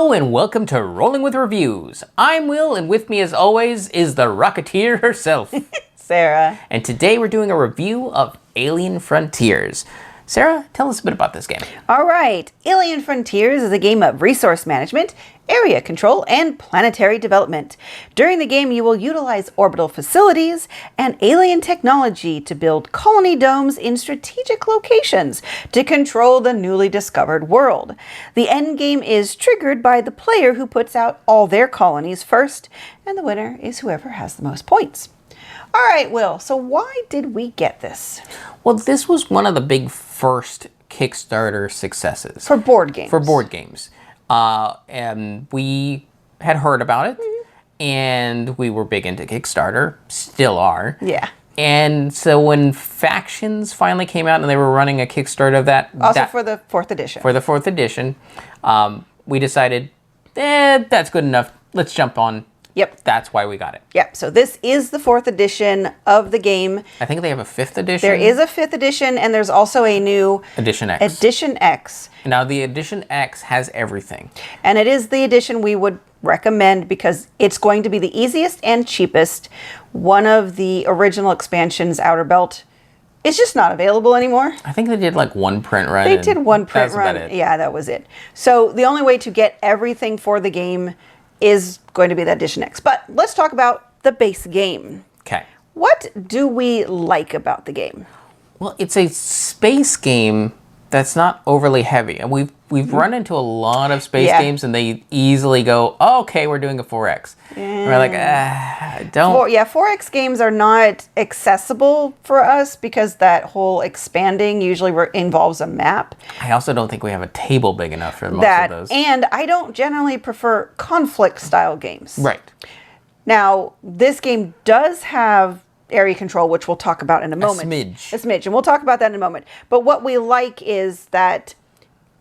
Hello and welcome to Rolling with Reviews. I'm Will, and with me as always is the Rocketeer herself, Sarah. And today we're doing a review of Alien Frontiers. Sarah, tell us a bit about this game. All right. Alien Frontiers is a game of resource management, area control, and planetary development. During the game, you will utilize orbital facilities and alien technology to build colony domes in strategic locations to control the newly discovered world. The end game is triggered by the player who puts out all their colonies first, and the winner is whoever has the most points. All right, Will, so why did we get this? Well, this was one of the big first Kickstarter successes. For board games. For board games. And we had heard about it, and we were big into Kickstarter, still are. Yeah. And so when Factions finally came out and they were running a Kickstarter of that... Also for the 4th edition. For the 4th edition, we decided, that's good enough. Let's jump on. Yep. That's why we got it. Yep. So this is the 4th edition of the game. I think they have a 5th edition. There is a 5th edition, and there's also a new Edition X. Edition X. Now, the Edition X has everything. And it is the edition we would recommend because it's going to be the easiest and cheapest. One of the original expansions, Outer Belt, is just not available anymore. I think they did like one print run. They did one print run. run. Yeah, that was it. So the only way to get everything for the game is going to be the Edition X. But let's talk about the base game. Okay. What do we like about the game? Well, it's a space game that's not overly heavy. And we've run into a lot of space games and they easily go, oh, okay, we're doing a 4X. And we're like, don't. 4X games are not accessible for us because that whole expanding usually involves a map. I also don't think we have a table big enough for most of those. And I don't generally prefer conflict style games. Right. Now, this game does have area control, which we'll talk about in a moment. A smidge. A smidge, and we'll talk about that in a moment. But what we like is that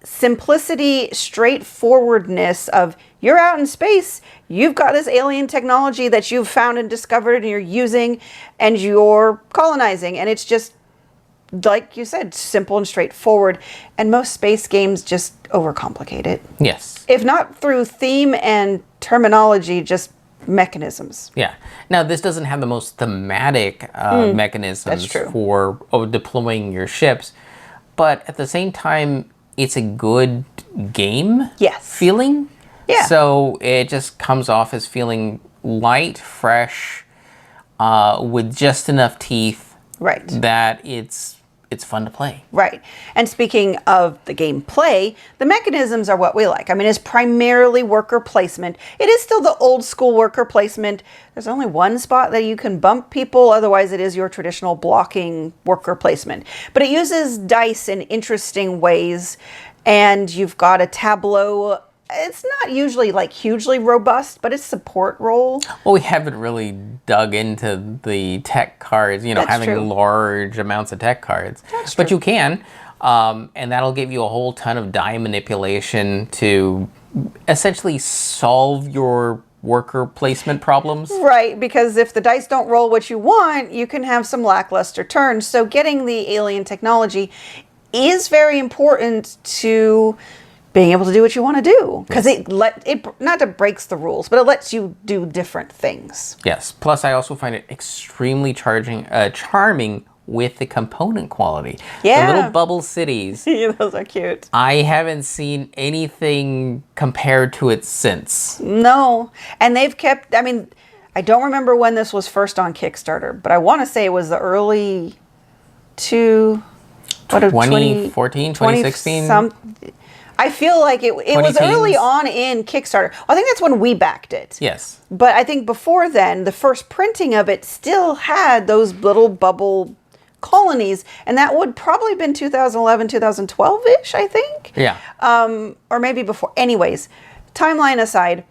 simplicity, straightforwardness of you're out in space, you've got this alien technology that you've found and discovered and you're using and you're colonizing. And it's just, like you said, simple and straightforward. And most space games just overcomplicate it. Yes. If not through theme and terminology, just mechanisms. Yeah. Now, this doesn't have the most thematic mechanisms for deploying your ships, but at the same time, it's a good game feeling. Yeah. So it just comes off as feeling light, fresh, with just enough teeth that it's fun to play. Right. And speaking of the gameplay, the mechanisms are what we like. I mean, it's primarily worker placement. It is still the old school worker placement. There's only one spot that you can bump people. Otherwise, it is your traditional blocking worker placement. But it uses dice in interesting ways. And you've got a tableau. It's not usually like hugely robust, but it's support role. Well, we haven't really dug into the tech cards, having large amounts of tech cards. But you can, and that'll give you a whole ton of die manipulation to essentially solve your worker placement problems. Right, because if the dice don't roll what you want, you can have some lackluster turns. So getting the alien technology is very important to being able to do what you want to do, because it not to breaks the rules, but it lets you do different things. Yes. Plus, I also find it extremely charming with the component quality. Yeah. The little bubble cities. Yeah, those are cute. I haven't seen anything compared to it since. No, and they've kept. I mean, I don't remember when this was first on Kickstarter, but I want to say it was the early 2014, 2016. I feel like it was early on in Kickstarter. I think that's when we backed it. Yes. But I think before then, the first printing of it still had those little bubble colonies. And that would probably have been 2011, 2012-ish, I think. Yeah. Or maybe before. Anyways, timeline aside,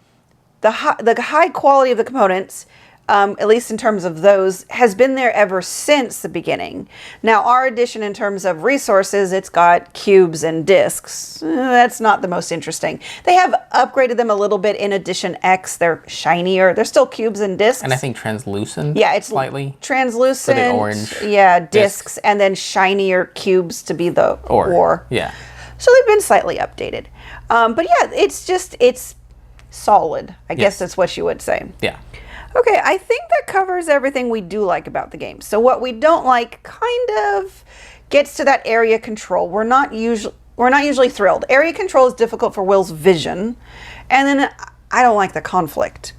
the high quality of the components, at least in terms of those, has been there ever since the beginning. Now, our edition in terms of resources, it's got cubes and discs. That's not the most interesting. They have upgraded them a little bit in Edition X. They're shinier. They're still cubes and discs. And I think translucent. Yeah, it's slightly translucent. So the orange. Yeah, discs, and then shinier cubes to be the ore. Yeah. So they've been slightly updated. But yeah, it's solid. I guess Yes. that's what you would say. Yeah. Okay, I think that covers everything we do like about the game. So what we don't like kind of gets to that area control. We're not usually thrilled. Area control is difficult for Will's vision, and then I don't like the conflict.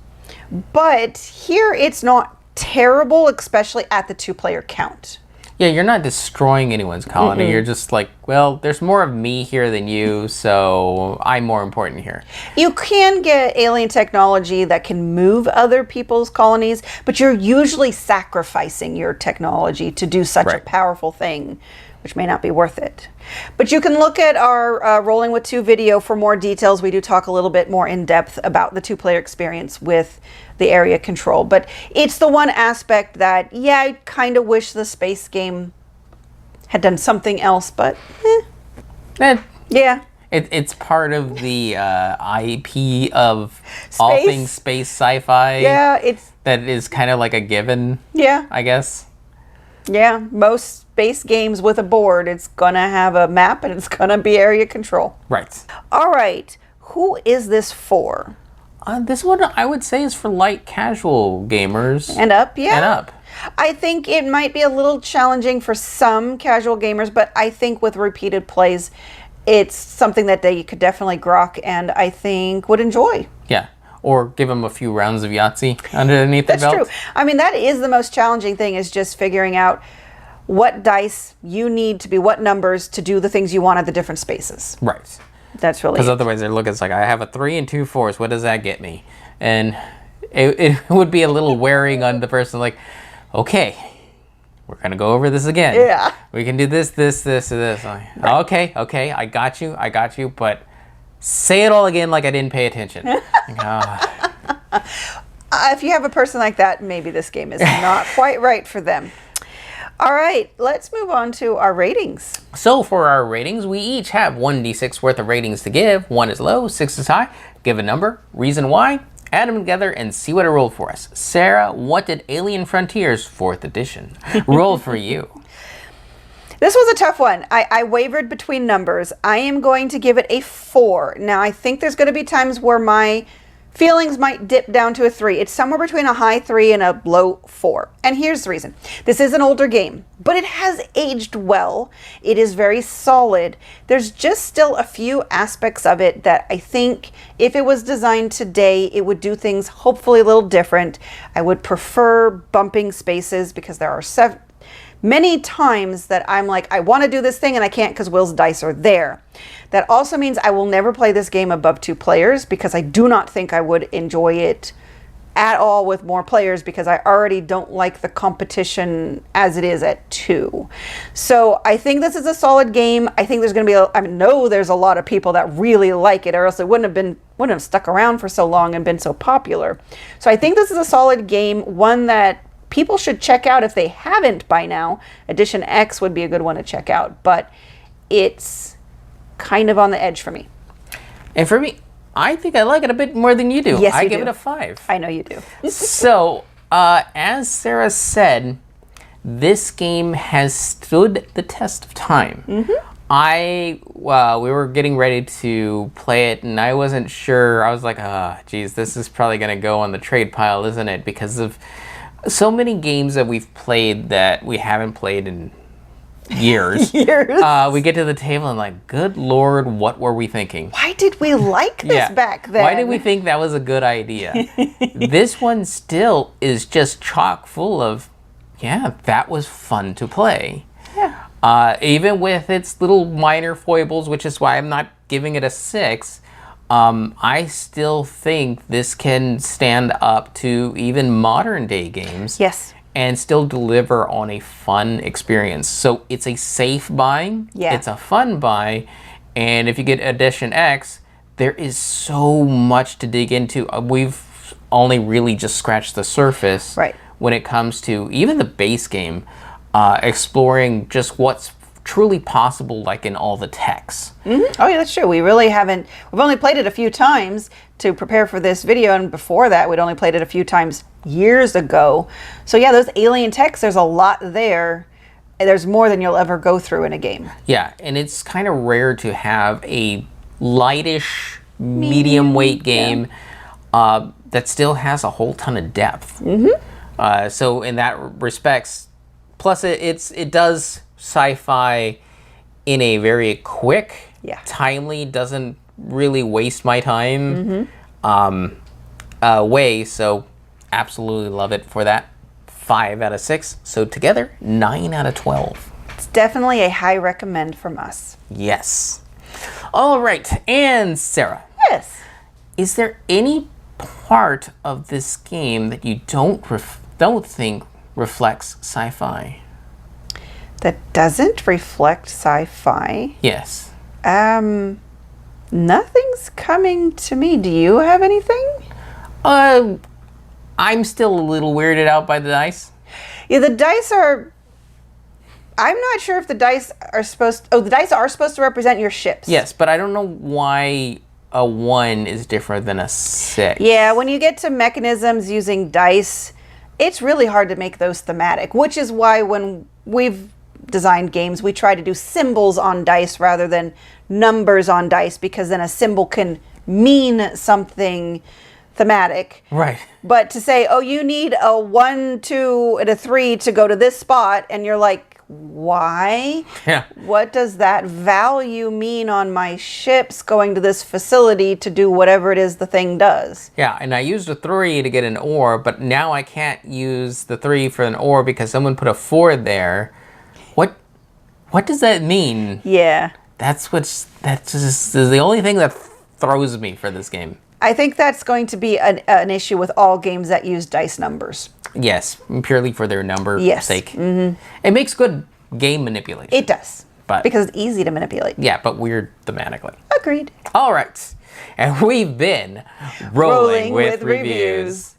But here it's not terrible, especially at the 2-player count. Yeah, you're not destroying anyone's colony. You're just like, well, there's more of me here than you, so I'm more important here. You can get alien technology that can move other people's colonies, but you're usually sacrificing your technology to do such a Right. powerful thing, which may not be worth it. But you can look at our Rolling with 2 video for more details. We do talk a little bit more in depth about the 2-player experience with the area control. But it's the one aspect that, yeah, I kind of wish the space game had done something else, but yeah. It's part of the IP of all Space. things space sci-fi. Yeah, That is kind of like a given, yeah. I guess. Yeah, most space games with a board, it's gonna have a map and it's gonna be area control. Right. All right, who is this for? This one, I would say, is for light casual gamers. And up, yeah. And up. I think it might be a little challenging for some casual gamers, but I think with repeated plays, it's something that they could definitely grok and I think would enjoy. Yeah. Or give them a few rounds of Yahtzee underneath the That's belt. true. I mean, that is the most challenging thing, is just figuring out what dice you need to be, what numbers to do the things you want at the different spaces. Right. That's really Because it. otherwise they're looking, it's like, I have a 3 and 2 4s. What does that get me? And it would be a little wearing on the person, like, okay, we're going to go over this again. Yeah. We can do this, this, this, and this. Like, okay, I got you, but say it all again like I didn't pay attention. Like, If you have a person like that, maybe this game is not quite right for them. All right, let's move on to our ratings. So for our ratings, we each have 1d6 worth of ratings to give. 1 is low, 6 is high. Give a number, reason why, add them together, and see what it rolled for us. Sarah, what did Alien Frontiers 4th edition roll for you? This was a tough one. I wavered between numbers. I am going to give it a 4. Now, I think there's going to be times where my feelings might dip down to a 3. It's somewhere between a high 3 and a low 4. And here's the reason. This is an older game, but it has aged well. It is very solid. There's just still a few aspects of it that I think if it was designed today, it would do things hopefully a little different. I would prefer bumping spaces because there are many times that I'm like, I want to do this thing and I can't because Will's dice are there. That also means I will never play this game above 2 players because I do not think I would enjoy it at all with more players because I already don't like the competition as it is at 2. So I think this is a solid game. I think there's going to be, I know there's a lot of people that really like it, or else it wouldn't have stuck around for so long and been so popular. So I think this is a solid game, one that people should check out if they haven't by now. Edition X would be a good one to check out, but it's kind of on the edge for me. And for me, I think I like it a bit more than you do. Yes, I you give do. it a 5. I know you do. So, as Sarah said, this game has stood the test of time. We were getting ready to play it, and I wasn't sure. I was like, geez, this is probably going to go on the trade pile, isn't it? Because of so many games that we've played that we haven't played in years. We get to the table and like, good Lord, what were we thinking? Why did we like this back then? Why did we think that was a good idea? This one still is just chock full of, yeah, that was fun to play. Yeah. Even with its little minor foibles, which is why I'm not giving it a 6, I still think this can stand up to even modern day games. Yes. And still deliver on a fun experience. So it's a safe buy. Yeah. It's a fun buy. And if you get Edition X, there is so much to dig into. We've only really just scratched the surface when it comes to even the base game, exploring just what's truly possible, like in all the techs. Oh yeah, that's true. We really haven't, we've only played it a few times to prepare for this video, and before that we'd only played it a few times years ago. So yeah, those alien techs, there's a lot there. There's more than you'll ever go through in a game. Yeah, and it's kind of rare to have a lightish, medium weight game. that still has a whole ton of depth. So in that respects, plus it does sci-fi in a very quick, timely, doesn't really waste my time way. So absolutely love it for that. 5 out of 6. So together, 9 out of 12. It's definitely a high recommend from us. Yes. All right, and Sarah. Yes. Is there any part of this game that you don't think reflects sci-fi? That doesn't reflect sci-fi? Yes. Nothing's coming to me. Do you have anything? I'm still a little weirded out by the dice. Yeah, the dice are... I'm not sure if the dice are supposed... Oh, the dice are supposed to represent your ships. Yes, but I don't know why a 1 is different than a 6. Yeah, when you get to mechanisms using dice, it's really hard to make those thematic, which is why when we've designed games, we try to do symbols on dice rather than numbers on dice, because then a symbol can mean something thematic. Right. But to say, oh, you need a 1, 2, and a 3 to go to this spot, and you're like, why? Yeah. What does that value mean on my ships going to this facility to do whatever it is the thing does? Yeah, and I used a 3 to get an ore, but now I can't use the 3 for an ore because someone put a 4 there. What does that mean? Yeah. That's just is the only thing that throws me for this game. I think that's going to be an issue with all games that use dice numbers. Yes, purely for their number sake. It makes good game manipulation. It does. But because it's easy to manipulate. Yeah, but weird thematically. Agreed. All right. And we've been Rolling with Reviews.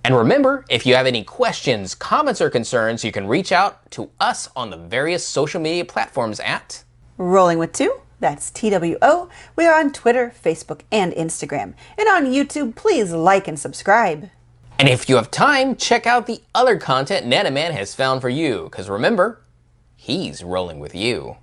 And remember, if you have any questions, comments, or concerns, you can reach out to us on the various social media platforms at Rolling with 2. That's TWO. We are on Twitter, Facebook, and Instagram. And on YouTube, please like and subscribe. And if you have time, check out the other content Nanaman has found for you. Because remember, he's rolling with you.